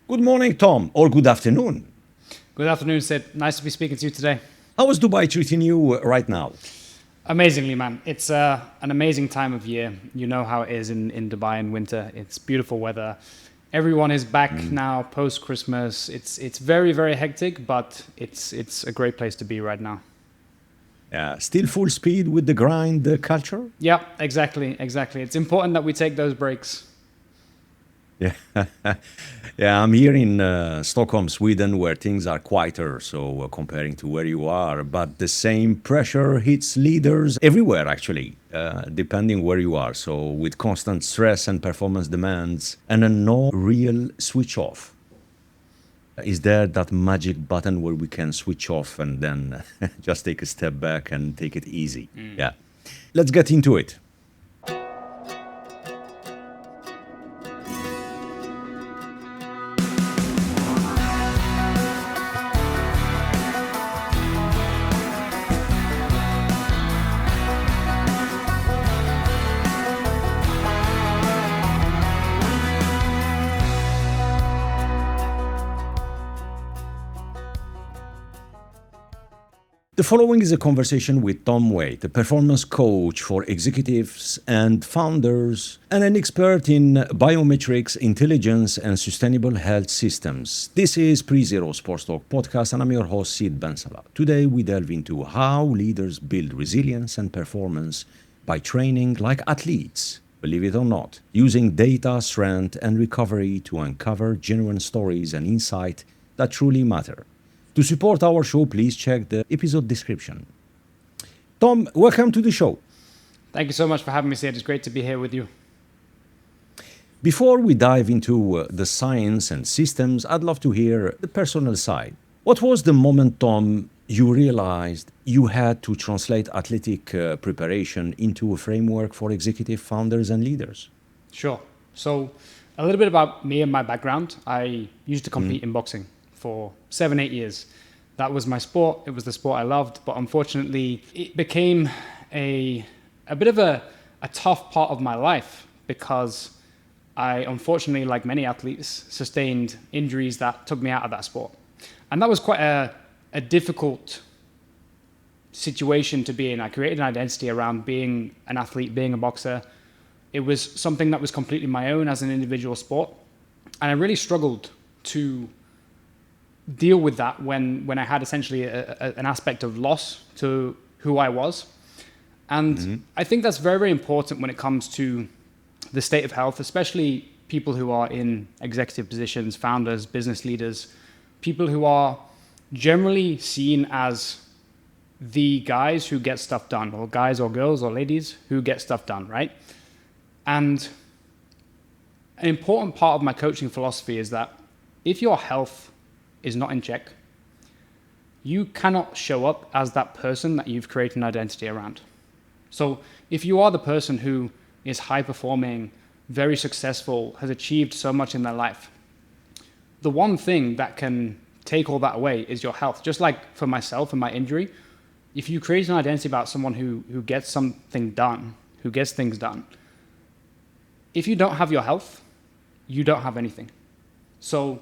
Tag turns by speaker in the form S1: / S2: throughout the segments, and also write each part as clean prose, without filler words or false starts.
S1: Good morning, Tom, or good afternoon.
S2: Good afternoon, Sid. Nice to be speaking to you today.
S1: How is Dubai treating you right now?
S2: Amazingly, man. It's an amazing time of year. You know how it is in Dubai in winter. It's beautiful weather. Everyone is back now post Christmas. It's very, very hectic, but it's a great place to be right now.
S1: Yeah, still full speed with the grind culture?
S2: Yeah, exactly. It's important that we take those breaks.
S1: Yeah, yeah. I'm here in Stockholm, Sweden, where things are quieter. So comparing to where you are, but the same pressure hits leaders everywhere, actually, depending where you are. So with constant stress and performance demands, and a no real switch off. Is there that magic button where we can switch off and then just take a step back and take it easy? Yeah. Let's get into it. The following is a conversation with Tom Waite, a performance coach for executives and founders, and an expert in biometrics, intelligence, and sustainable health systems. This is Pre-Zero Sports Talk podcast, and I'm your host, Sid Bensalah. Today, we delve into how leaders build resilience and performance by training like athletes, believe it or not, using data, strength, and recovery to uncover genuine stories and insight that truly matter. To support our show, please check the episode description. Tom, welcome to the show.
S2: Thank you so much for having me, Sid. It's great to be here with you.
S1: Before we dive into the science and systems, I'd love to hear the personal side. What was the moment, Tom, you realized you had to translate athletic preparation into a framework for executive founders and leaders?
S2: Sure. So, a little bit about me and my background. I used to compete in boxing for 7-8 years. That was my sport. It was the sport I loved, but unfortunately it became a bit of a tough part of my life because I, unfortunately, like many athletes, sustained injuries that took me out of that sport. And that was quite a difficult situation to be in. I created an identity around being an athlete, being a boxer. It was something that was completely my own as an individual sport. And I really struggled to deal with that when I had essentially an aspect of loss to who I was. And I think that's very, very important when it comes to the state of health, especially people who are in executive positions, founders, business leaders, people who are generally seen as the guys who get stuff done, or guys or girls or ladies who get stuff done, right? And an important part of my coaching philosophy is that if your health is not in check, you cannot show up as that person that you've created an identity around. So if you are the person who is high performing, very successful, has achieved so much in their life, the one thing that can take all that away is your health. Just like for myself and my injury, if you create an identity about someone who gets something done, who gets things done, if you don't have your health, you don't have anything. So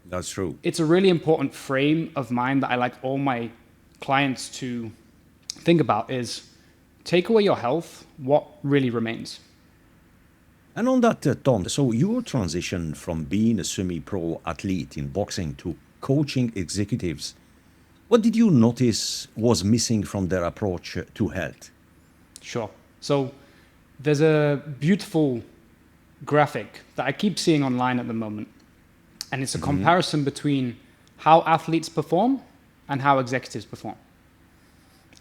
S1: that's true.
S2: It's a really important frame of mind that I like all my clients to think about is take away your health, what really remains?
S1: And on that, Tom, so your transition from being a semi-pro athlete in boxing to coaching executives, what did you notice was missing from their approach to health?
S2: Sure. So there's a beautiful graphic that I keep seeing online at the moment. And it's a comparison between how athletes perform and how executives perform.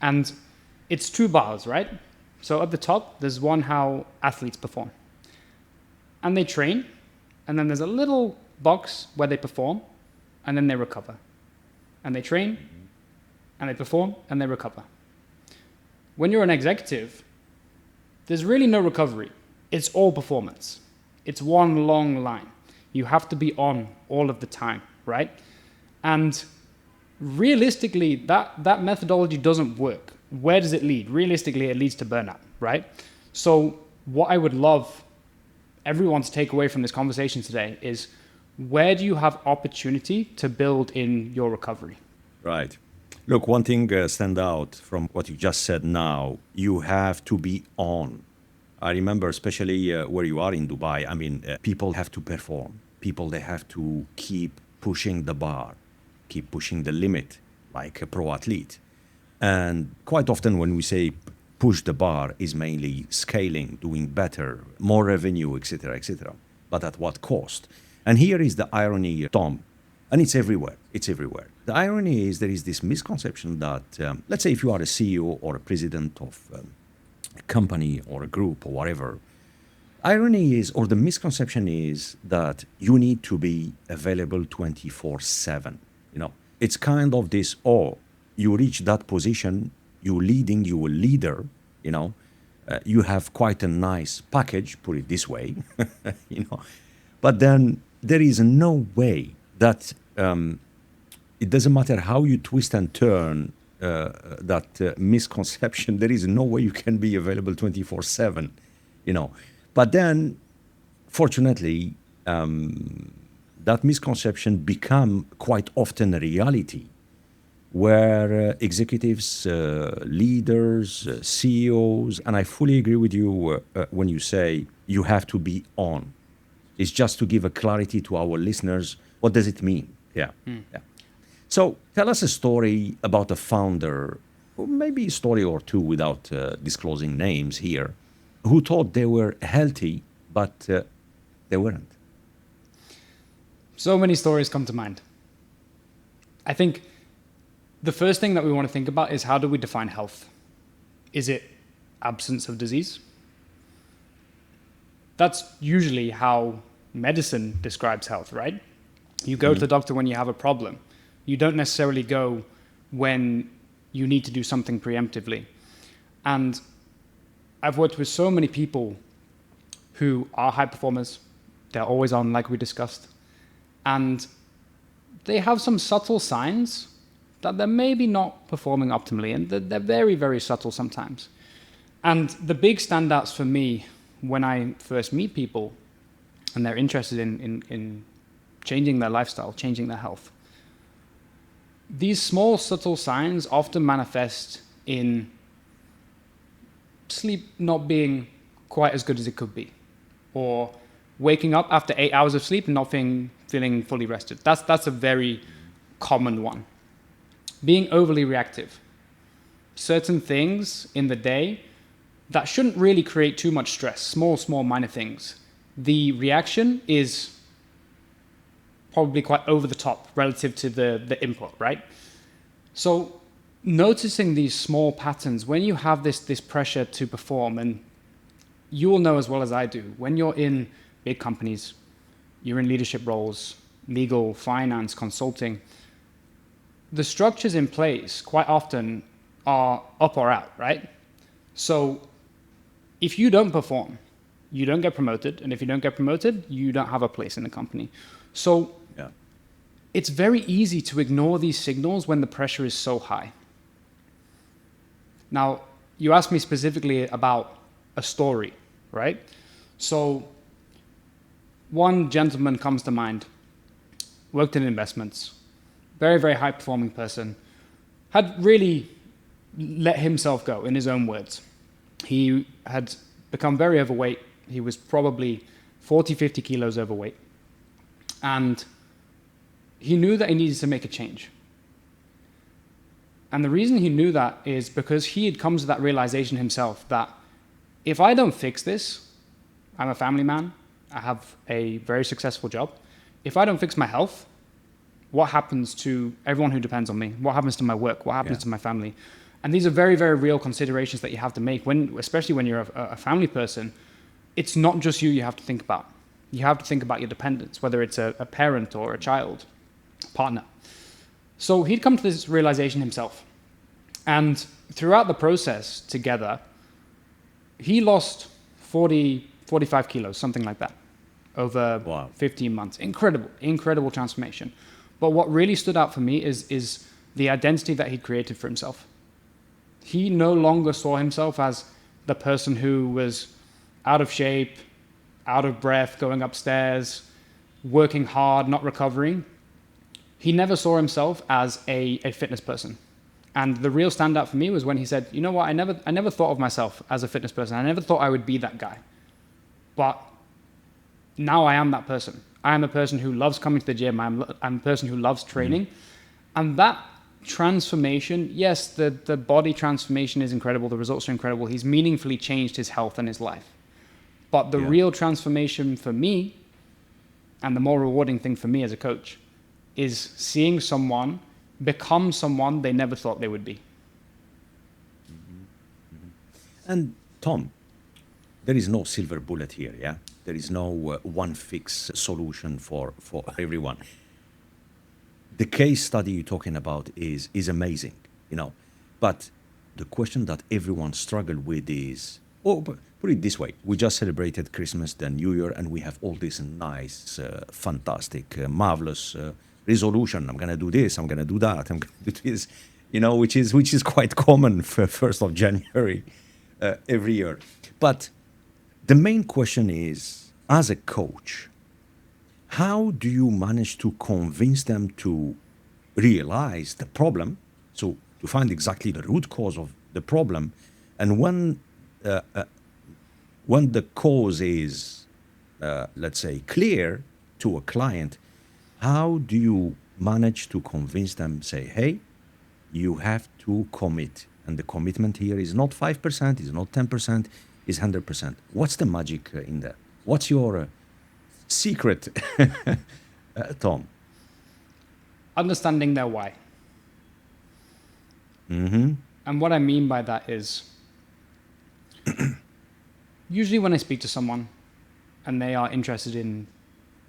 S2: And it's two bars, right? So at the top, there's one how athletes perform. And they train, and then there's a little box where they perform, and then they recover. And they train, and they perform, and they recover. When you're an executive, there's really no recovery. It's all performance. It's one long line. You have to be on all of the time, right? And realistically, that methodology doesn't work. Where does it lead? Realistically, it leads to burnout, right? So what I would love everyone to take away from this conversation today is where do you have opportunity to build in your recovery?
S1: Right. Look, one thing stand out from what you just said now, you have to be on. I remember, especially where you are in Dubai, I mean, people have to perform. People, they have to keep pushing the bar, keep pushing the limit, like a pro athlete. And quite often when we say push the bar is mainly scaling, doing better, more revenue, etc., etc. But at what cost? And here is the irony, Tom, and it's everywhere. It's everywhere. The irony is there is this misconception that, let's say if you are a CEO or a president of a company or a group or whatever, irony is, or the misconception is that you need to be available 24/7. You know, it's kind of this, oh, you reach that position, you're leading, you're a leader, you know, you have quite a nice package, put it this way, you know, but then there is no way that it doesn't matter how you twist and turn that misconception, there is no way you can be available 24/7, you know. But then, fortunately, that misconception become quite often a reality, where executives, leaders, CEOs, and I fully agree with you when you say you have to be on. It's just to give a clarity to our listeners. What does it mean? Yeah. Yeah. So tell us a story about a founder, or maybe a story or two without disclosing names here, who thought they were healthy, but they weren't.
S2: So many stories come to mind. I think the first thing that we want to think about is, how do we define health? Is it absence of disease? That's usually how medicine describes health, right? You go to the doctor when you have a problem. You don't necessarily go when you need to do something preemptively. And I've worked with so many people who are high performers. They're always on, like we discussed. And they have some subtle signs that they're maybe not performing optimally, and they're very, very subtle sometimes. And the big standouts for me when I first meet people and they're interested in changing their lifestyle, changing their health, these small, subtle signs often manifest in sleep not being quite as good as it could be, or waking up after 8 hours of sleep and not feeling fully rested. That's a very common one. Being overly reactive. Certain things in the day that shouldn't really create too much stress, small, minor things. The reaction is probably quite over the top relative to the input, right? So noticing these small patterns, when you have this pressure to perform, and you will know as well as I do, when you're in big companies, you're in leadership roles, legal, finance, consulting, the structures in place quite often are up or out, right? So if you don't perform, you don't get promoted. And if you don't get promoted, you don't have a place in the company. So it's very easy to ignore these signals when the pressure is so high. Now, you asked me specifically about a story, right? So one gentleman comes to mind, worked in investments, very, very high performing person, had really let himself go, in his own words. He had become very overweight. He was probably 40, 50 kilos overweight. And he knew that he needed to make a change. And the reason he knew that is because he had come to that realization himself that if I don't fix this, I'm a family man, I have a very successful job. If I don't fix my health, what happens to everyone who depends on me? What happens to my work? What happens to my family? And these are very, very real considerations that you have to make, especially when you're a family person. It's not just you have to think about. You have to think about your dependents, whether it's a parent or a child, partner. So he'd come to this realization himself. And throughout the process together, he lost 40, 45 kilos, something like that, over 15 months. Incredible transformation. But what really stood out for me is the identity that he'd created for himself. He no longer saw himself as the person who was out of shape, out of breath, going upstairs, working hard, not recovering, he never saw himself as a fitness person. And the real standout for me was when he said, you know what, I never thought of myself as a fitness person. I never thought I would be that guy. But now I am that person. I am a person who loves coming to the gym. I'm a person who loves training. And that transformation, yes, the body transformation is incredible. The results are incredible. He's meaningfully changed his health and his life. But the real transformation for me, and the more rewarding thing for me as a coach, is seeing someone become someone they never thought they would be.
S1: And Tom, there is no silver bullet here, yeah? There is no one fix solution for everyone. The case study you're talking about is amazing, you know. But the question that everyone struggle with is, put it this way, we just celebrated Christmas, then New Year, and we have all this nice, fantastic, marvelous resolution. I'm gonna do this, I'm gonna do that, I'm gonna do this, you know, which is quite common for 1st of January every year. But the main question is, as a coach, how do you manage to convince them to realize the problem, so to find exactly the root cause of the problem, and when the cause is, let's say, clear to a client, how do you manage to convince them, say, hey, you have to commit, and the commitment here is not 5%, is not 10%, is 100%. What's the magic in there? What's your secret, Tom?
S2: Understanding their why.
S1: Mm-hmm.
S2: And what I mean by that is, usually when I speak to someone and they are interested in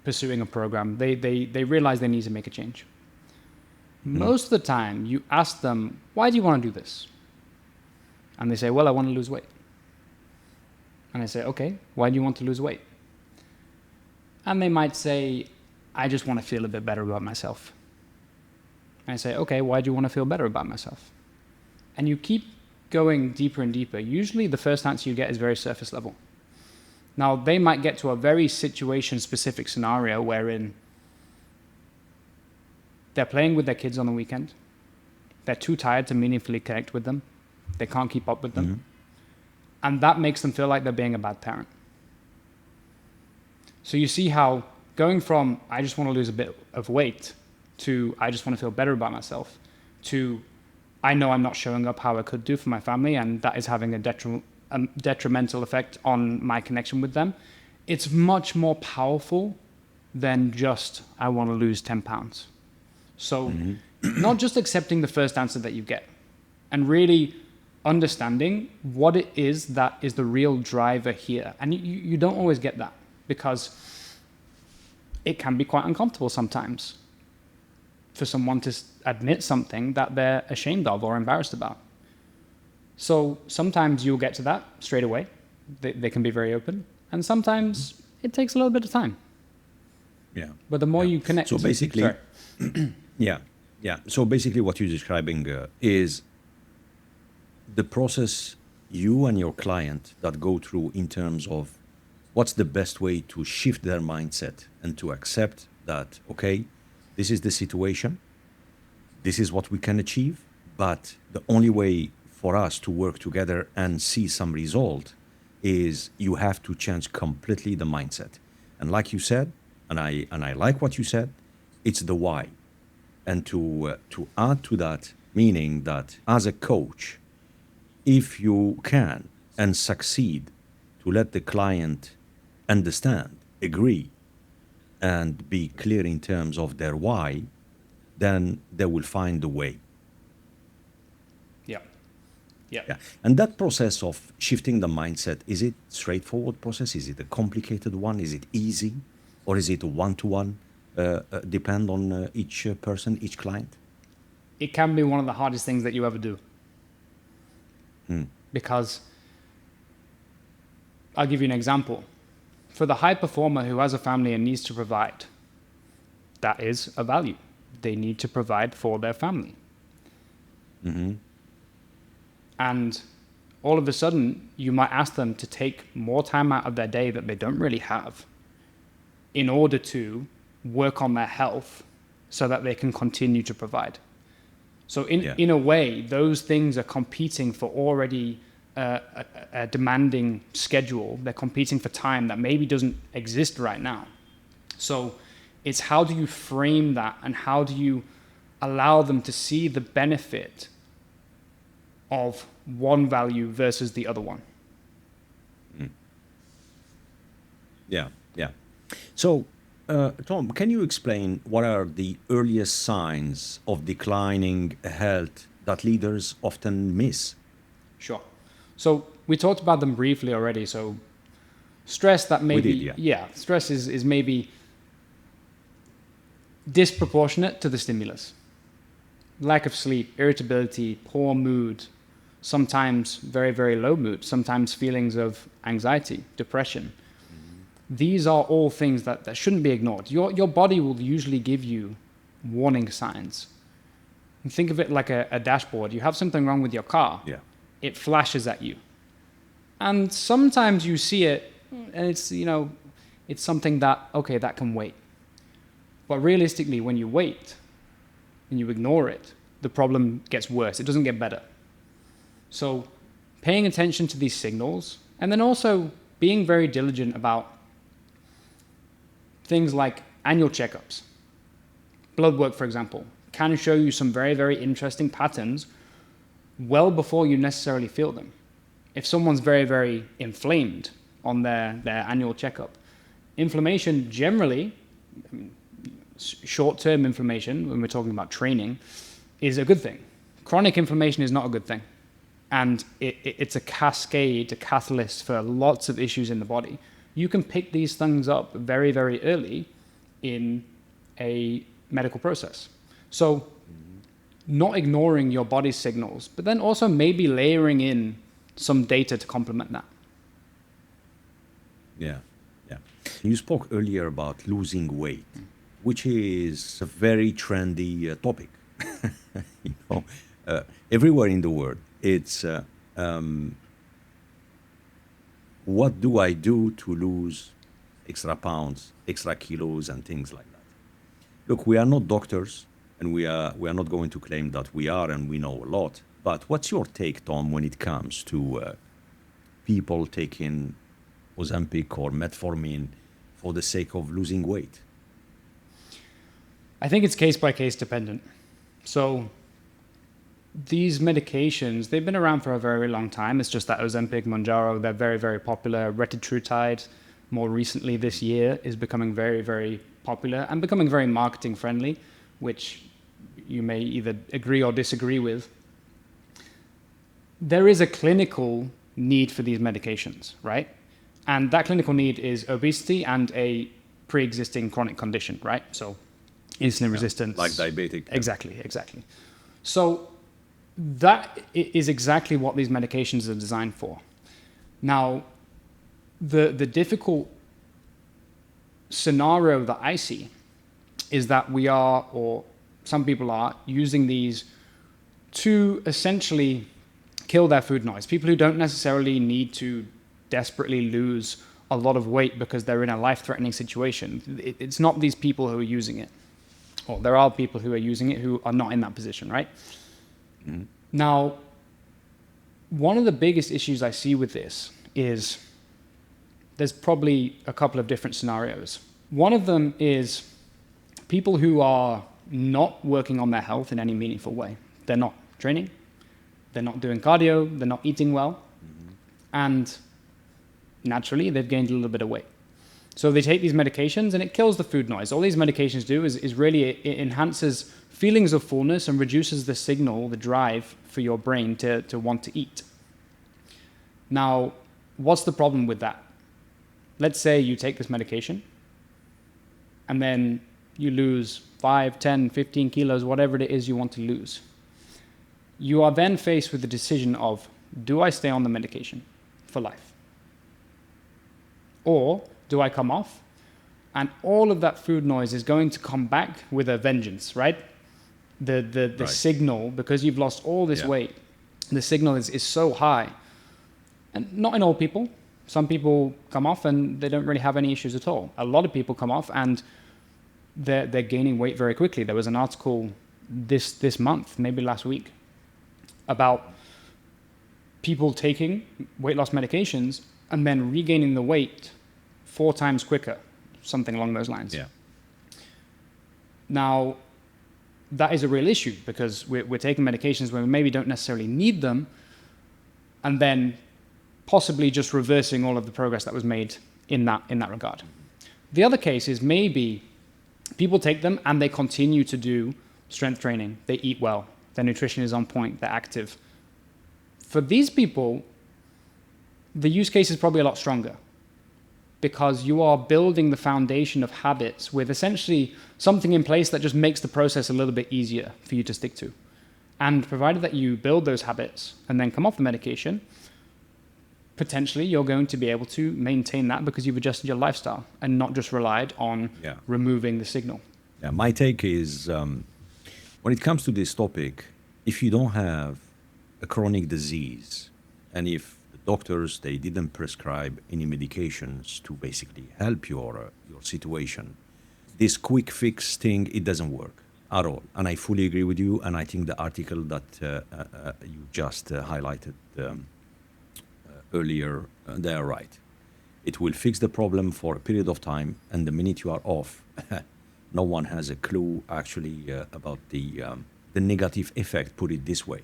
S2: pursuing a program, they realize they need to make a change. Most of the time, you ask them, why do you want to do this? And they say, well, I want to lose weight. And I say, okay, why do you want to lose weight? And they might say, I just want to feel a bit better about myself. And I say, okay, why do you want to feel better about myself? And you keep going deeper and deeper. Usually the first answer you get is very surface level. Now, they might get to a very situation-specific scenario wherein they're playing with their kids on the weekend. They're too tired to meaningfully connect with them. They can't keep up with them. Mm-hmm. And that makes them feel like they're being a bad parent. So you see how going from, I just want to lose a bit of weight, to I just want to feel better about myself, to I know I'm not showing up how I could do for my family, and that is having a detrimental effect on my connection with them. It's much more powerful than just, I want to lose 10 pounds. So not just accepting the first answer that you get, and really understanding what it is that is the real driver here. And you don't always get that, because it can be quite uncomfortable sometimes for someone to admit something that they're ashamed of or embarrassed about. So sometimes you'll get to that straight away. They can be very open. And sometimes it takes a little bit of time.
S1: Yeah.
S2: But the more you connect...
S1: So basically... Yeah. So basically what you're describing is the process you and your client that go through in terms of what's the best way to shift their mindset and to accept that, okay, this is the situation, this is what we can achieve, but the only way for us to work together and see some result is you have to change completely the mindset. And like you said, and I like what you said, it's the why. And to add to that, meaning that as a coach, if you can and succeed to let the client understand, agree, and be clear in terms of their why, then they will find the way. Yeah. And that process of shifting the mindset, is it a straightforward process? Is it a complicated one? Is it easy? Or is it a one-to-one? Depend on each person, each client?
S2: It can be one of the hardest things that you ever do. Because I'll give you an example. For the high performer who has a family and needs to provide, that is a value. They need to provide for their family.
S1: Mm-hmm.
S2: And all of a sudden, you might ask them to take more time out of their day that they don't really have in order to work on their health so that they can continue to provide. So
S1: Yeah.
S2: in a way, those things are competing for already a demanding schedule. They're competing for time that maybe doesn't exist right now. So it's how do you frame that, and how do you allow them to see the benefit of one value versus the other one.
S1: Yeah, yeah. So, Tom, can you explain what are the earliest signs of declining health that leaders often miss?
S2: Sure. So we talked about them briefly already. So stress that maybe,
S1: did, yeah.
S2: Stress is maybe disproportionate to the stimulus. Lack of sleep, irritability, poor mood, sometimes very, very low mood, sometimes feelings of anxiety, depression. These are all things that shouldn't be ignored. Your body will usually give you warning signs. And think of it like a dashboard. You have something wrong with your car.
S1: Yeah.
S2: It flashes at you. And sometimes you see it, and it's something that, okay, that can wait. But realistically, when you wait and you ignore it, the problem gets worse. It doesn't get better. So paying attention to these signals, and then also being very diligent about things like annual checkups. Blood work, for example, can show you some very, very interesting patterns well before you necessarily feel them. If someone's very, very inflamed on their annual checkup, inflammation generally, short-term inflammation, when we're talking about training, is a good thing. Chronic inflammation is not a good thing. And it's a cascade, a catalyst for lots of issues in the body. You can pick these things up very, very early in a medical process. So not ignoring your body's signals, but then also maybe layering in some data to complement that.
S1: Yeah, yeah. You spoke earlier about losing weight, which is a very trendy topic. Everywhere in the world, it's what do I do to lose extra pounds, extra kilos, and things like that. Look, we are not doctors, and we are not going to claim that we are and we know a lot. But what's your take, Tom, when it comes to people taking Ozempic or metformin for the sake of losing weight?
S2: I think it's case by case dependent. So these medications, they've been around for a very long time. It's just that Ozempic, Mounjaro, they're very, very popular. Retatrutide, more recently this year, is becoming very, very popular and becoming very marketing friendly, which you may either agree or disagree with. There is a clinical need for these medications, right? And that clinical need is obesity and a pre-existing chronic condition, right? So insulin resistance.
S1: Like diabetic.
S2: Exactly. So that is exactly what these medications are designed for. Now, the difficult scenario that I see is that we are, or some people are, using these to essentially kill their food noise. People who don't necessarily need to desperately lose a lot of weight because they're in a life-threatening situation. It's not these people who are using it. Or there are people who are using it who are not in that position, right? Mm-hmm. Now, one of the biggest issues I see with this is there's probably a couple of different scenarios. One of them is people who are not working on their health in any meaningful way. They're not training, they're not doing cardio, they're not eating well, and naturally they've gained a little bit of weight. So they take these medications and it kills the food noise. All these medications do is really it enhances feelings of fullness and reduces the signal, the drive for your brain to want to eat. Now, what's the problem with that? Let's say you take this medication and then you lose 5, 10, 15 kilos, whatever it is you want to lose. You are then faced with the decision of, do I stay on the medication for life? Or do I come off? And all of that food noise is going to come back with a vengeance, right? The right. Signal, because you've lost all this weight, the signal is so high. And not in all people. Some people come off and they don't really have any issues at all. A lot of people come off and they're gaining weight very quickly. There was an article this month, maybe last week, about people taking weight loss medications and then regaining the weight 4 times quicker, something along those lines.
S1: Yeah.
S2: Now, that is a real issue because we're taking medications when we maybe don't necessarily need them, and then possibly just reversing all of the progress that was made in that regard. The other case is maybe people take them and they continue to do strength training. They eat well. Their nutrition is on point. They're active. For these people, the use case is probably a lot stronger because you are building the foundation of habits with essentially something in place that just makes the process a little bit easier for you to stick to. And provided that you build those habits and then come off the medication, potentially you're going to be able to maintain that because you've adjusted your lifestyle and not just relied on removing the signal.
S1: Yeah, my take is when it comes to this topic, if you don't have a chronic disease and if the doctors, they didn't prescribe any medications to basically help your situation, this quick fix thing, it doesn't work at all. And I fully agree with you. And I think the article that you just highlighted earlier, they are right. It will fix the problem for a period of time, and the minute you are off, no one has a clue actually about the negative effect, put it this way.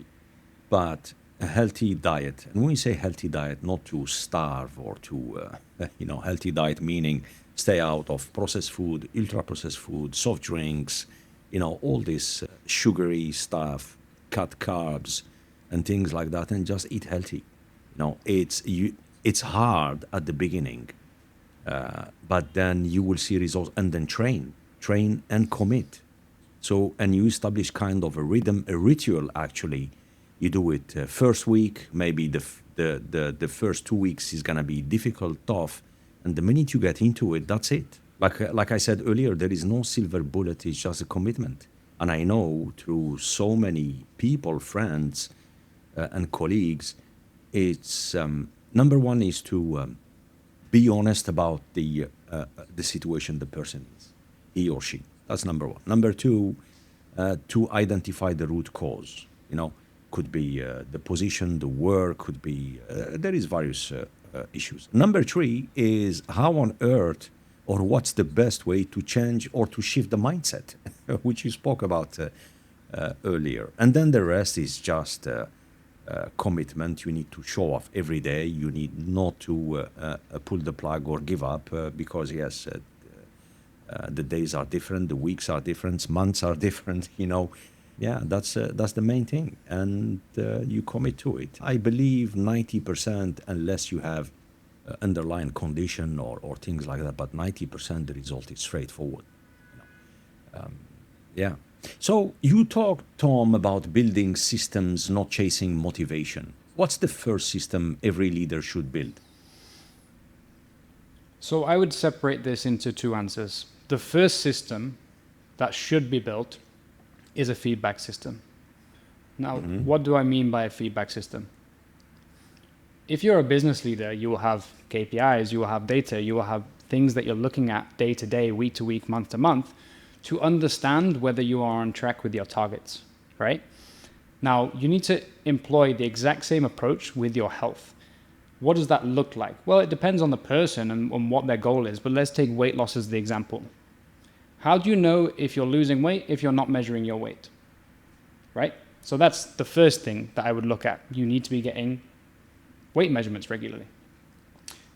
S1: But a healthy diet, and when we say healthy diet, not to starve or to, healthy diet meaning stay out of processed food, ultra-processed food, soft drinks, all this sugary stuff, cut carbs and things like that, and just eat healthy. It's hard at the beginning, but then you will see results, and then train and commit. So, and you establish kind of a rhythm, a ritual actually. You do it first week, maybe the first 2 weeks is gonna be difficult, tough, and the minute you get into it, that's it. Like I said earlier, there is no silver bullet, it's just a commitment. And I know through so many people, friends, and colleagues, it's number one is to be honest about the situation the person is, he or she. That's number one. Number two, to identify the root cause. Could be the position, the work, could be there is various issues. Number three is how on earth or what's the best way to change or to shift the mindset, which you spoke about earlier. And then the rest is just commitment. You need to show off every day. You need not to pull the plug or give up because, yes, the days are different, the weeks are different, months are different, Yeah, that's the main thing. And you commit to it. I believe 90%, unless you have underlying condition or things like that, but 90% the result is straightforward. Yeah. So you talked, Tom, about building systems, not chasing motivation. What's the first system every leader should build?
S2: So I would separate this into 2 answers. The first system that should be built is a feedback system. Now, what do I mean by a feedback system? If you're a business leader, you will have KPIs, you will have data, you will have things that you're looking at day to day, week to week, month to month, to understand whether you are on track with your targets, right? Now, you need to employ the exact same approach with your health. What does that look like? Well, it depends on the person and on what their goal is, but let's take weight loss as the example. How do you know if you're losing weight if you're not measuring your weight, right? So that's the first thing that I would look at. You need to be getting weight measurements regularly.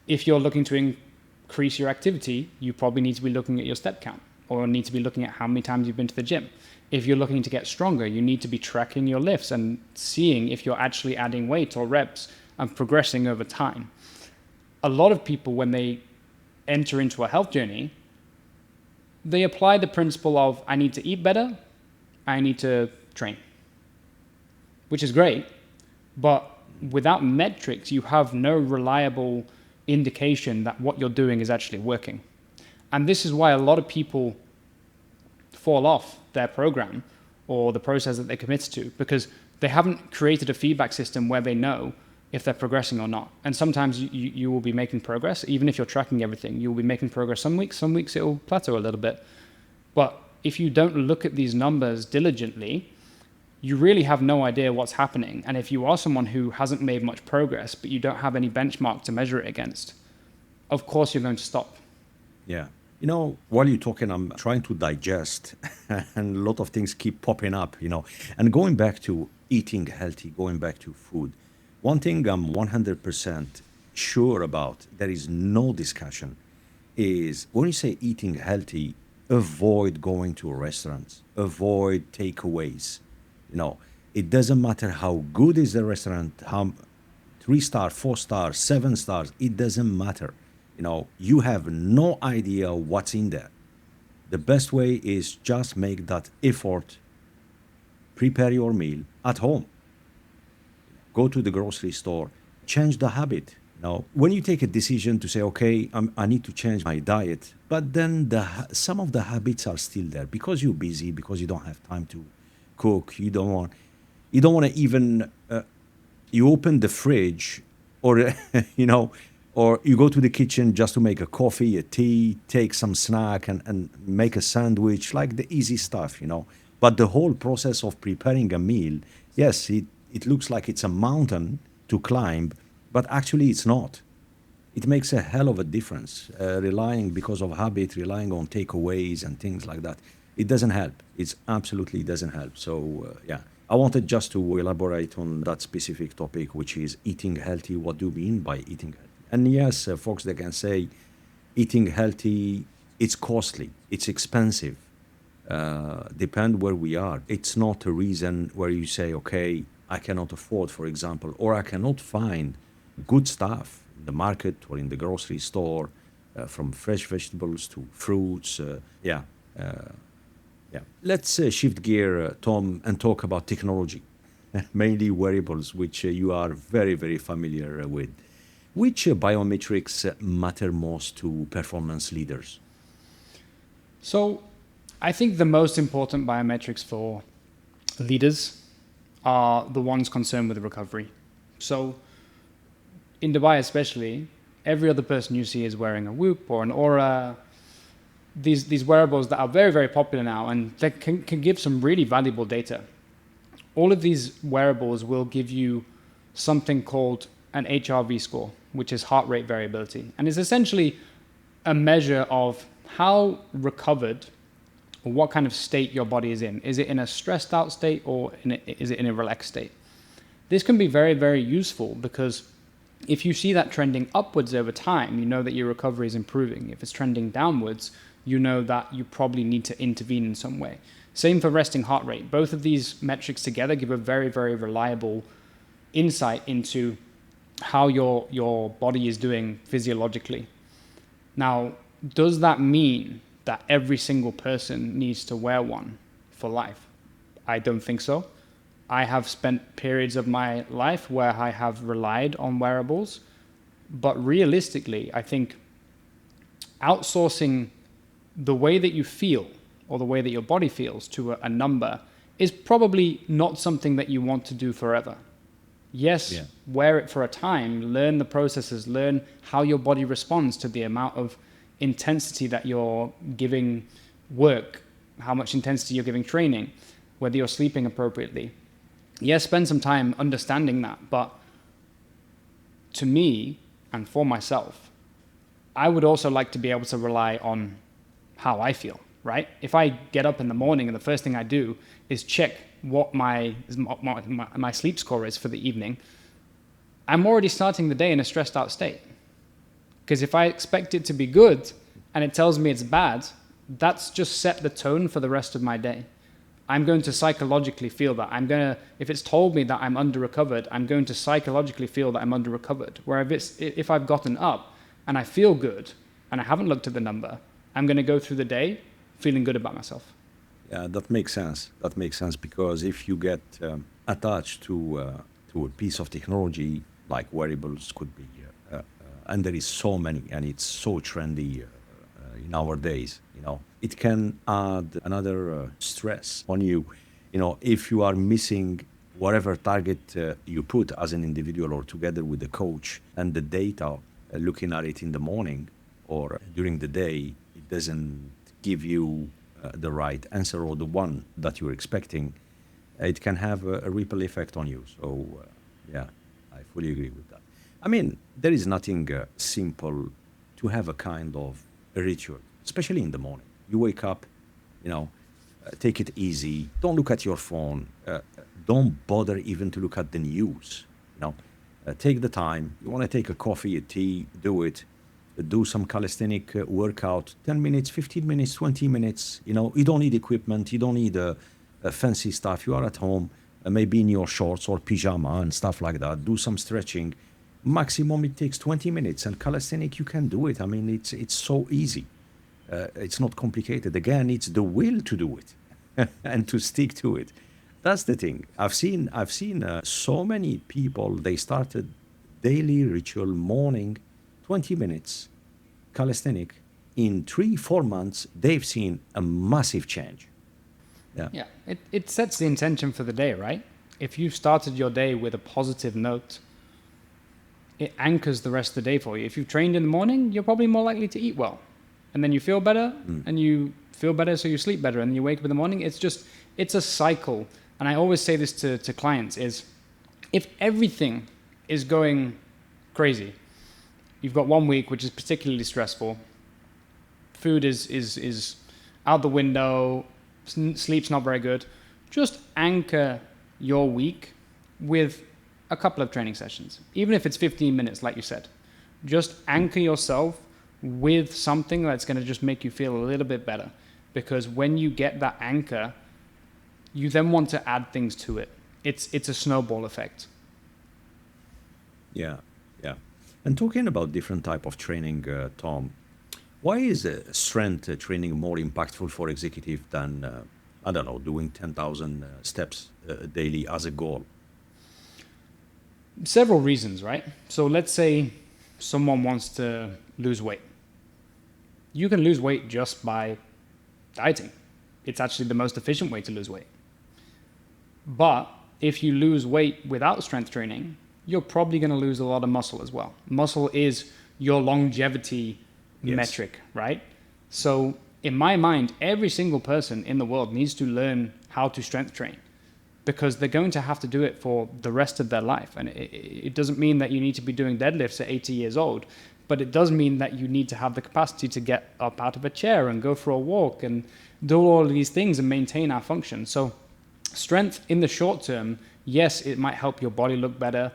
S2: If you're looking to increase your activity, you probably need to be looking at your step count or need to be looking at how many times you've been to the gym. If you're looking to get stronger, you need to be tracking your lifts and seeing if you're actually adding weight or reps and progressing over time. A lot of people, when they enter into a health journey, they apply the principle of, I need to eat better, I need to train, which is great, but without metrics, you have no reliable indication that what you're doing is actually working. And this is why a lot of people fall off their program or the process that they commit to, because they haven't created a feedback system where they know if they're progressing or not. And sometimes you will be making progress, even if you're tracking everything. You'll be making progress some weeks it will plateau a little bit. But if you don't look at these numbers diligently, you really have no idea what's happening. And if you are someone who hasn't made much progress, but you don't have any benchmark to measure it against, of course you're going to stop.
S1: Yeah. While you're talking, I'm trying to digest, and a lot of things keep popping up. And going back to eating healthy, going back to food, one thing I'm 100% sure about, there is no discussion, is when you say eating healthy, avoid going to restaurants, avoid takeaways. It doesn't matter how good is the restaurant, how 3 star, 4 star, 7 stars, it doesn't matter. You have no idea what's in there. The best way is just make that effort, prepare your meal at home, go to the grocery store, change the habit. When you take a decision to say, okay, I need to change my diet, but then some of the habits are still there because you're busy, because you don't have time to cook, you don't want to even you open the fridge, or or you go to the kitchen just to make a coffee, a tea, take some snack, and make a sandwich, like the easy stuff. But the whole process of preparing a meal, yes, it looks like it's a mountain to climb, but actually it's not. It makes a hell of a difference. Relying because of habit, relying on takeaways and things like that, it doesn't help. It absolutely doesn't help. So yeah, I wanted just to elaborate on that specific topic, which is eating healthy. What do you mean by eating healthy? And yes, folks, they can say eating healthy, it's costly, it's expensive. Depend where we are. It's not a reason where you say, okay, I cannot afford, for example, or I cannot find good stuff in the market or in the grocery store, from fresh vegetables to fruits. Yeah. Let's shift gear, Tom, and talk about technology, mainly wearables, which you are very, very familiar with. Which biometrics matter most to performance leaders?
S2: So I think the most important biometrics for leaders are the ones concerned with recovery. So in Dubai especially, every other person you see is wearing a Whoop or an Aura, these wearables that are very, very popular now, and they can give some really valuable data. All of these wearables will give you something called an HRV score, which is heart rate variability. And it's essentially a measure of how recovered or what kind of state your body is in. Is it in a stressed out state, or is it in a relaxed state? This can be very, very useful, because if you see that trending upwards over time, you know that your recovery is improving. If it's trending downwards, you know that you probably need to intervene in some way. Same for resting heart rate. Both of these metrics together give a very, very reliable insight into how your body is doing physiologically. Now, does that mean that every single person needs to wear one for life? I don't think so. I have spent periods of my life where I have relied on wearables, but realistically, I think outsourcing the way that you feel, or the way that your body feels, to a number is probably not something that you want to do forever. Yes, yeah. Wear it for a time, learn the processes, learn how your body responds to the amount of intensity that you're giving work, how much intensity you're giving training, whether you're sleeping appropriately. Yes, spend some time understanding that, but to me and for myself, I would also like to be able to rely on how I feel, right? If I get up in the morning and the first thing I do is check what my sleep score is for the evening, I'm already starting the day in a stressed out state. Because if I expect it to be good and it tells me it's bad, that's just set the tone for the rest of my day. I'm going to psychologically feel that. If it's told me that I'm under-recovered, I'm going to psychologically feel that I'm under-recovered. Where if I've gotten up and I feel good and I haven't looked at the number, I'm going to go through the day feeling good about myself.
S1: Yeah, that makes sense. That makes sense, because if you get attached to a piece of technology, like wearables could be, and there is so many, and it's so trendy nowadays, it can add another stress on you. If you are missing whatever target you put as an individual or together with the coach, and the data, looking at it in the morning or during the day, it doesn't give you the right answer or the one that you're expecting, it can have a ripple effect on you. So, yeah, I fully agree with that. I mean, there is nothing simple to have a kind of a ritual, especially in the morning. You wake up, you know, take it easy. Don't look at your phone. Don't bother even to look at the news. You know, take the time. You want to take a coffee, a tea, do it. Do some calisthenic workout, 10 minutes, 15 minutes, 20 minutes. You know, you don't need equipment. You don't need fancy stuff. You are at home, maybe in your shorts or pajama and stuff like that. Do some stretching. Maximum it takes 20 minutes, and calisthenic you can do it. I mean, it's so easy. It's not complicated. Again, it's the will to do it and to stick to it. That's the thing. I've seen so many people. They started daily ritual morning, 20 minutes calisthenic. In 3-4 months, they've seen a massive change. Yeah.
S2: Yeah, it sets the intention for the day, right? If you started your day with a positive note, it anchors the rest of the day for you. If you've trained in the morning, you're probably more likely to eat well. And then you feel better, and you feel better, so you sleep better, and you wake up in the morning. It's a cycle. And I always say this to clients is, if everything is going crazy, you've got 1 week, which is particularly stressful, food is out the window, sleep's not very good, just anchor your week with a couple of training sessions. Even if it's 15 minutes, like you said, just anchor yourself with something that's going to just make you feel a little bit better. Because when you get that anchor, you then want to add things to it. It's a snowball effect.
S1: Yeah, yeah. And talking about different type of training, Tom, why is strength training more impactful for executive than, I don't know, doing 10,000 steps daily as a goal?
S2: Several reasons, right? So let's say someone wants to lose weight. You can lose weight just by dieting. It's actually the most efficient way to lose weight. But if you lose weight without strength training, you're probably going to lose a lot of muscle as well. Muscle is your longevity metric, right? So in my mind, every single person in the world needs to learn how to strength train, because they're going to have to do it for the rest of their life. And it doesn't mean that you need to be doing deadlifts at 80 years old, but it does mean that you need to have the capacity to get up out of a chair and go for a walk and do all of these things and maintain our function. So strength in the short term, yes, it might help your body look better.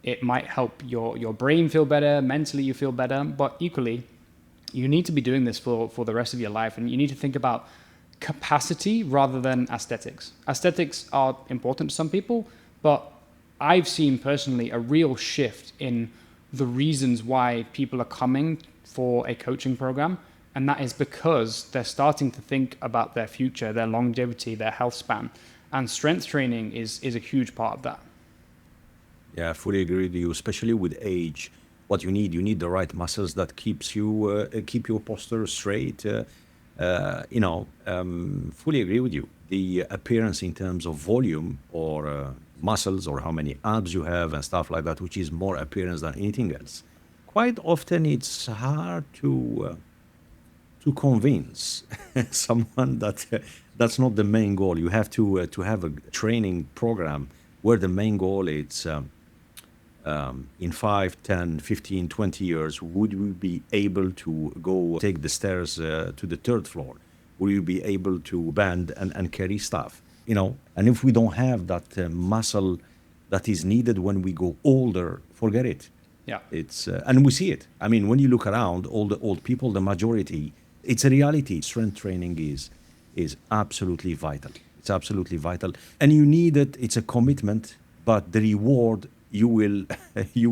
S2: It might help your brain feel better. Mentally, you feel better. But equally, you need to be doing this for the rest of your life. And you need to think about capacity rather than aesthetics. Aesthetics are important to some people, but I've seen personally a real shift in the reasons why people are coming for a coaching program. And that is because they're starting to think about their future, their longevity, their health span. And strength training is a huge part of that.
S1: Yeah, I fully agree with you, especially with age. What you need the right muscles that keep your posture straight. Fully agree with you. The appearance in terms of volume or muscles or how many abs you have and stuff like that, which is more appearance than anything else. Quite often it's hard to convince someone that that's not the main goal. You have to have a training program where the main goal is in 5, 10, 15, 20 years, would we be able to go take the stairs to the third floor? Will you be able to bend and carry stuff? And if we don't have that muscle that is needed when we go older, forget it.
S2: Yeah.
S1: It's and we see it. I mean, when you look around, all the old people, the majority, it's a reality. Strength training is absolutely vital. It's absolutely vital, and you need it. It's a commitment, but the reward you will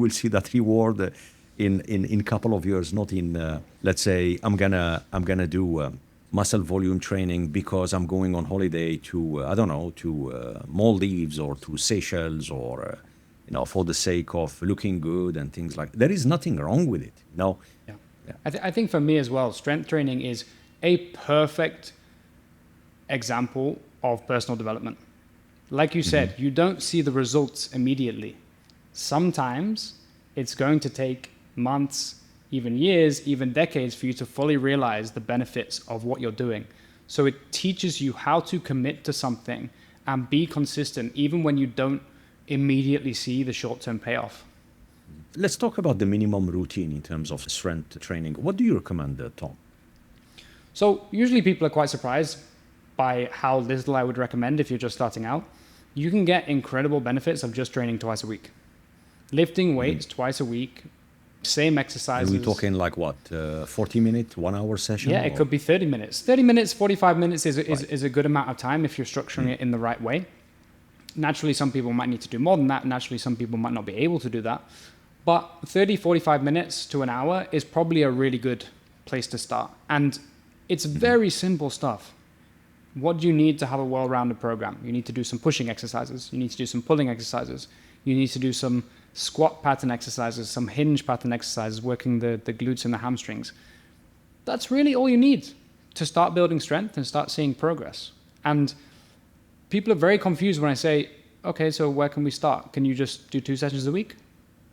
S1: see that reward in couple of years, not in let's say I'm gonna do muscle volume training because I'm going on holiday to I don't know, to Maldives or to Seychelles or for the sake of looking good and things like. There is nothing wrong with it.
S2: Yeah. I think for me as well, strength training is a perfect example of personal development. Like you said, you don't see the results immediately. Sometimes it's going to take months, even years, even decades for you to fully realize the benefits of what you're doing. So it teaches you how to commit to something and be consistent, even when you don't immediately see the short-term payoff.
S1: Let's talk about the minimum routine in terms of strength training. What do you recommend, Tom?
S2: So usually people are quite surprised by how little I would recommend if you're just starting out. You can get incredible benefits of just training twice a week. Lifting weights twice a week, same exercises.
S1: Are we talking like what, 40-minute, 1-hour session?
S2: Yeah, it could be 30 minutes. 30 minutes, 45 minutes is a good amount of time if you're structuring it in the right way. Naturally, some people might need to do more than that. Naturally, some people might not be able to do that. But 30, 45 minutes to an hour is probably a really good place to start. And it's very simple stuff. What do you need to have a well-rounded program? You need to do some pushing exercises. You need to do some pulling exercises. You need to do some squat pattern exercises, some hinge pattern exercises, working the glutes and the hamstrings. That's really all you need to start building strength and start seeing progress. And people are very confused when I say, okay, so where can we start? Can you just do 2 sessions a week?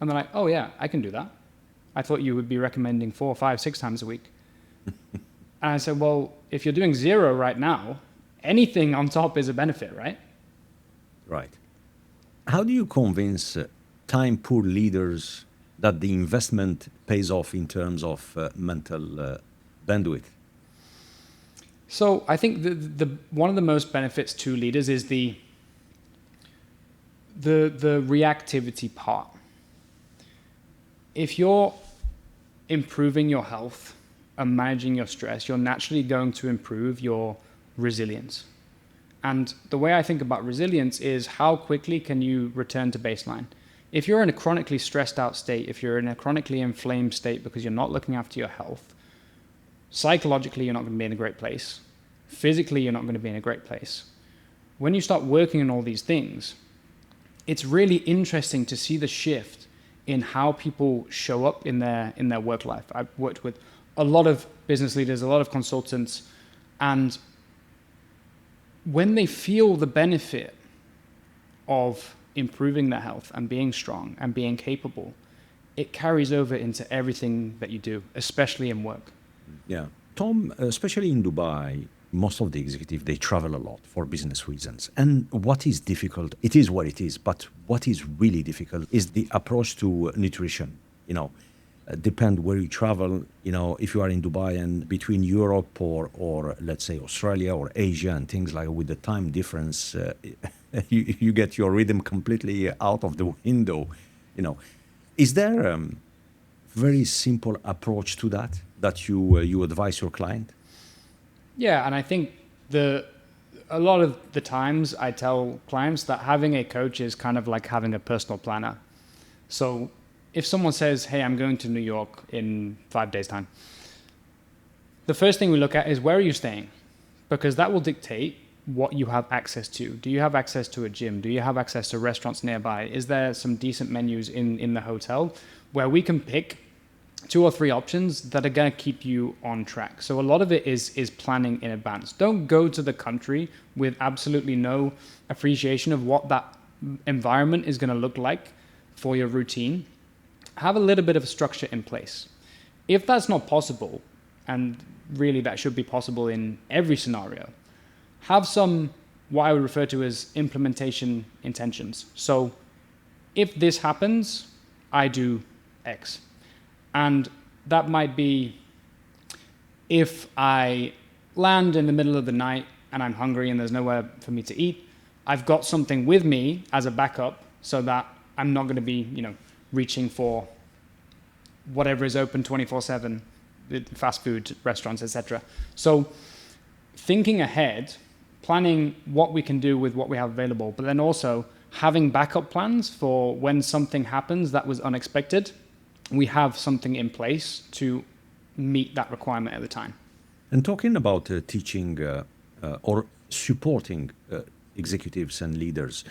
S2: And they're like, oh yeah, I can do that. I thought you would be recommending 4, 5, 6 times a week. And I said, well, if you're doing 0 right now, anything on top is a benefit, right?
S1: Right. How do you convince time-poor leaders that the investment pays off in terms of mental bandwidth?
S2: So I think the one of the most benefits to leaders is the reactivity part. If you're improving your health and managing your stress, you're naturally going to improve your resilience. And the way I think about resilience is how quickly can you return to baseline? If you're in a chronically stressed out state, if you're in a chronically inflamed state because you're not looking after your health, psychologically, you're not going to be in a great place. Physically, you're not going to be in a great place. When you start working on all these things, it's really interesting to see the shift in how people show up in their work life. I've worked with a lot of business leaders, a lot of consultants, and when they feel the benefit of improving their health and being strong and being capable, it carries over into everything that you do, especially in work.
S1: Yeah. Tom, especially in Dubai, most of the executives, they travel a lot for business reasons. And what is difficult, it is what it is, but what is really difficult is the approach to nutrition. Depend where you travel, if you are in Dubai and between Europe or let's say Australia or Asia and things like with the time difference, you get your rhythm completely out of the window. Is there a very simple approach to that you advise your client?
S2: Yeah, and I think a lot of the times I tell clients that having a coach is kind of like having a personal planner. So if someone says, hey, I'm going to New York in 5 days' time, the first thing we look at is where are you staying? Because that will dictate what you have access to. Do you have access to a gym? Do you have access to restaurants nearby? Is there some decent menus in the hotel where we can pick 2 or 3 options that are going to keep you on track? So a lot of it is planning in advance. Don't go to the country with absolutely no appreciation of what that environment is going to look like for your routine. Have a little bit of a structure in place. If that's not possible, and really that should be possible in every scenario, have some, what I would refer to as implementation intentions. So if this happens, I do X. And that might be if I land in the middle of the night and I'm hungry and there's nowhere for me to eat, I've got something with me as a backup so that I'm not going to be, reaching for whatever is open 24/7, fast food restaurants, etc. So thinking ahead, planning what we can do with what we have available, but then also having backup plans for when something happens that was unexpected, we have something in place to meet that requirement at the time.
S1: And talking about teaching or supporting executives and leaders,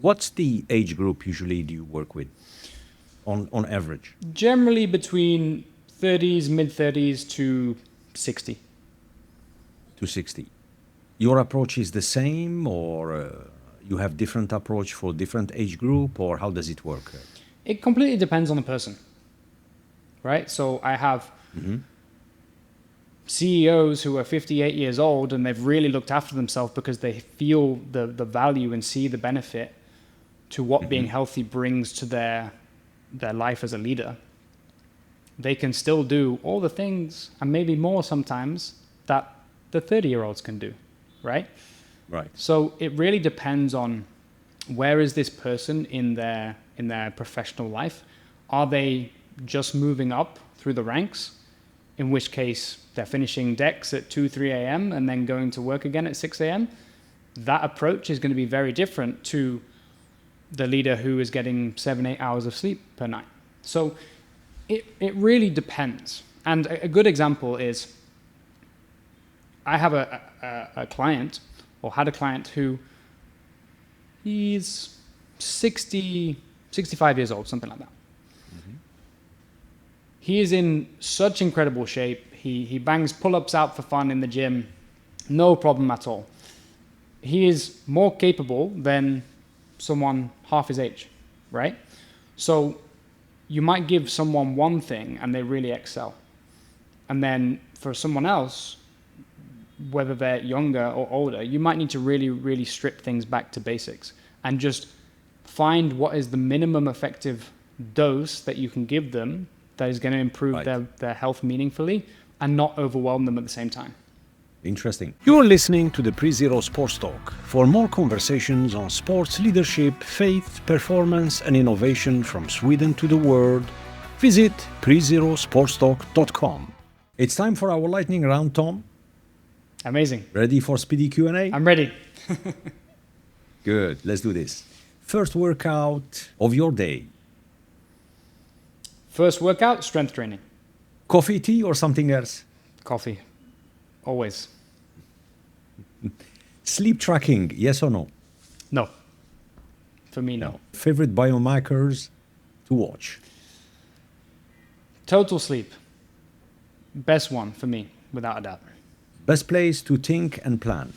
S1: what's the age group usually do you work with on average?
S2: Generally between 30s, mid-30s to 60.
S1: To 60. Your approach is the same, or you have different approach for different age group, or how does it work?
S2: It completely depends on the person, right? So I have CEOs who are 58 years old and they've really looked after themselves because they feel the value and see the benefit to what being healthy brings to their life as a leader, they can still do all the things, and maybe more sometimes, that the 30-year-olds can do, right?
S1: Right.
S2: So it really depends on where is this person in their professional life. Are they just moving up through the ranks, in which case they're finishing decks at 2, 3 a.m. and then going to work again at 6 a.m.? That approach is going to be very different to the leader who is getting 7, 8 hours of sleep per night. So it really depends. And a good example is, I have a client, or had a client, who he's 60, 65 years old, something like that. He is in such incredible shape. He bangs pull-ups out for fun in the gym, no problem at all. He is more capable than someone half his age, right? So you might give someone one thing and they really excel. And then for someone else, whether they're younger or older, you might need to really, really strip things back to basics and just find what is the minimum effective dose that you can give them that is going to improve their health meaningfully and not overwhelm them at the same time.
S1: Interesting.
S3: You're listening to the Pre-Zero Sports Talk. For more conversations on sports leadership, faith, performance, and innovation from Sweden to the world, visit prezerosportstalk.com.
S1: It's time for our lightning round, Tom.
S2: Amazing.
S1: Ready for speedy Q&A?
S2: I'm ready.
S1: Good. Let's do this. First workout of your day.
S2: First workout, strength training.
S1: Coffee, tea, or something else?
S2: Coffee. Always.
S1: Sleep tracking, yes or no?
S2: No. For me, no.
S1: Favorite biomarkers to watch?
S2: Total sleep. Best one for me, without a doubt.
S1: Best place to think and plan?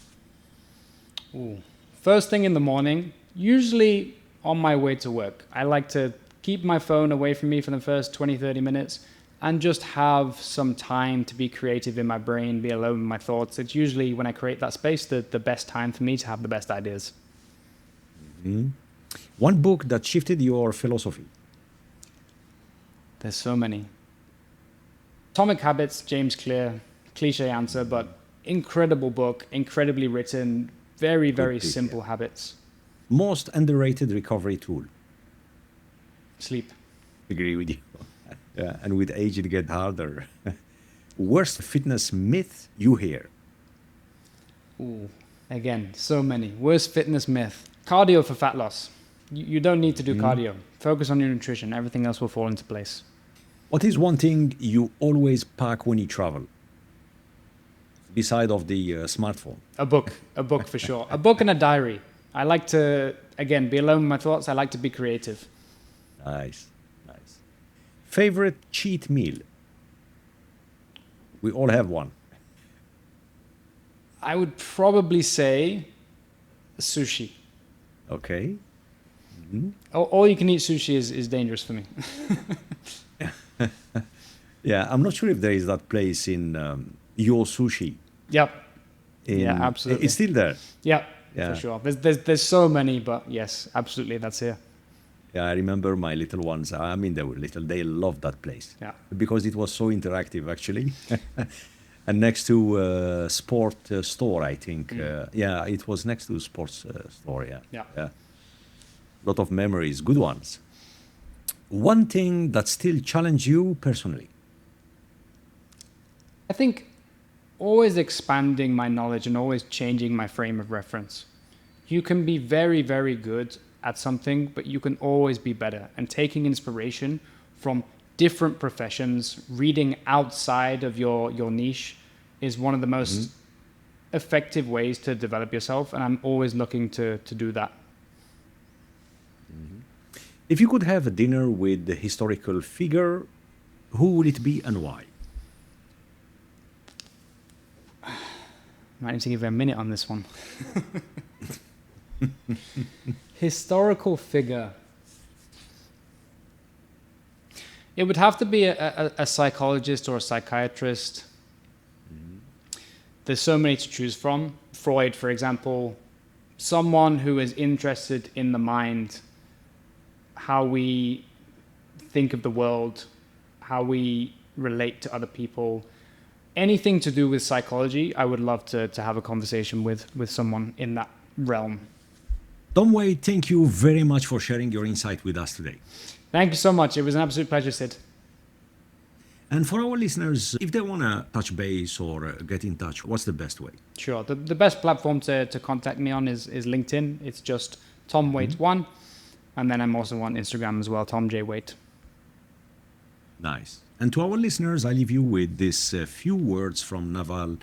S2: Ooh. First thing in the morning, usually on my way to work. I like to keep my phone away from me for the first 20, 30 minutes and just have some time to be creative in my brain, be alone with my thoughts. It's usually when I create that space the best time for me to have the best ideas.
S1: Mm-hmm. One book that shifted your philosophy?
S2: There's so many. Atomic Habits, James Clear, cliche answer, but incredible book, incredibly written, very, very simple habits.
S1: Most underrated recovery tool?
S2: Sleep.
S1: Agree with you. Yeah, and with age it gets harder. Worst fitness myth you hear?
S2: Ooh, again, so many. Worst fitness myth. Cardio for fat loss. You don't need to do cardio. Focus on your nutrition. Everything else will fall into place.
S1: What is one thing you always pack when you travel? Beside of the smartphone?
S2: A book for sure. A book and a diary. I like to, again, be alone with my thoughts. I like to be creative.
S1: Nice, nice. Favorite cheat meal? We all have one.
S2: I would probably say sushi.
S1: Okay. Mm-hmm.
S2: All you can eat sushi is dangerous for me.
S1: Yeah, I'm not sure if there is that place in Your Sushi.
S2: Yep. Yeah, absolutely.
S1: It's still there.
S2: Yep,
S1: Yeah.
S2: for sure. There's so many, but yes, absolutely, that's here.
S1: Yeah, I remember my little ones. I mean, they were little. They loved that place.
S2: Yeah.
S1: Because it was so interactive, actually. And next to sport store, I think. Yeah, it was next to sports store. Yeah.
S2: Yeah.
S1: Lot of memories, good ones. One thing that still challenge you personally?
S2: I think always expanding my knowledge and always changing my frame of reference. You can be very, very good at something, but you can always be better. And taking inspiration from different professions, reading outside of your niche is one of the most effective ways to develop yourself. And I'm always looking to do that.
S1: If you could have a dinner with a historical figure, who would it be and why?
S2: Might need to give you a minute on this one. Historical figure. It would have to be a psychologist or a psychiatrist there's so many to choose from. Freud, for example, someone who is interested in the mind, how we think of the world, how we relate to other people, anything to do with psychology, I would love to have a conversation with someone in that realm.
S1: Tom Waite, thank you very much for sharing your insight with us today.
S2: Thank you so much. It was an absolute pleasure, Sid.
S1: And for our listeners, if they want to touch base or get in touch, what's the best way?
S2: Sure. The best platform to contact me on is LinkedIn. It's just Tom Waite 1. And then I'm also on Instagram as well, Tom J. Waite.
S1: Nice. And to our listeners, I leave you with these few words from Naval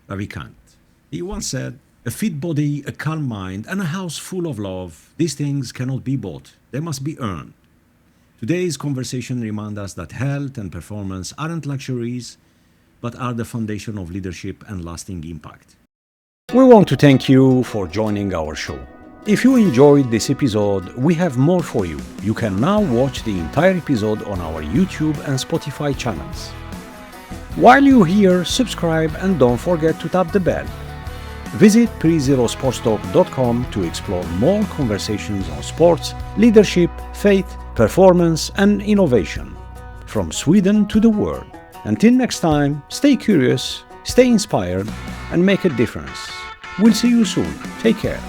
S1: Ravikant. He once said, "A fit body, a calm mind, and a house full of love, these things cannot be bought. They must be earned." Today's conversation reminds us that health and performance aren't luxuries, but are the foundation of leadership and lasting impact.
S3: We want to thank you for joining our show. If you enjoyed this episode, we have more for you. You can now watch the entire episode on our YouTube and Spotify channels. While you're here, subscribe and don't forget to tap the bell. Visit prezerosportstalk.com to explore more conversations on sports, leadership, faith, performance, and innovation. From Sweden to the world. Until next time, stay curious, stay inspired, and make a difference. We'll see you soon. Take care.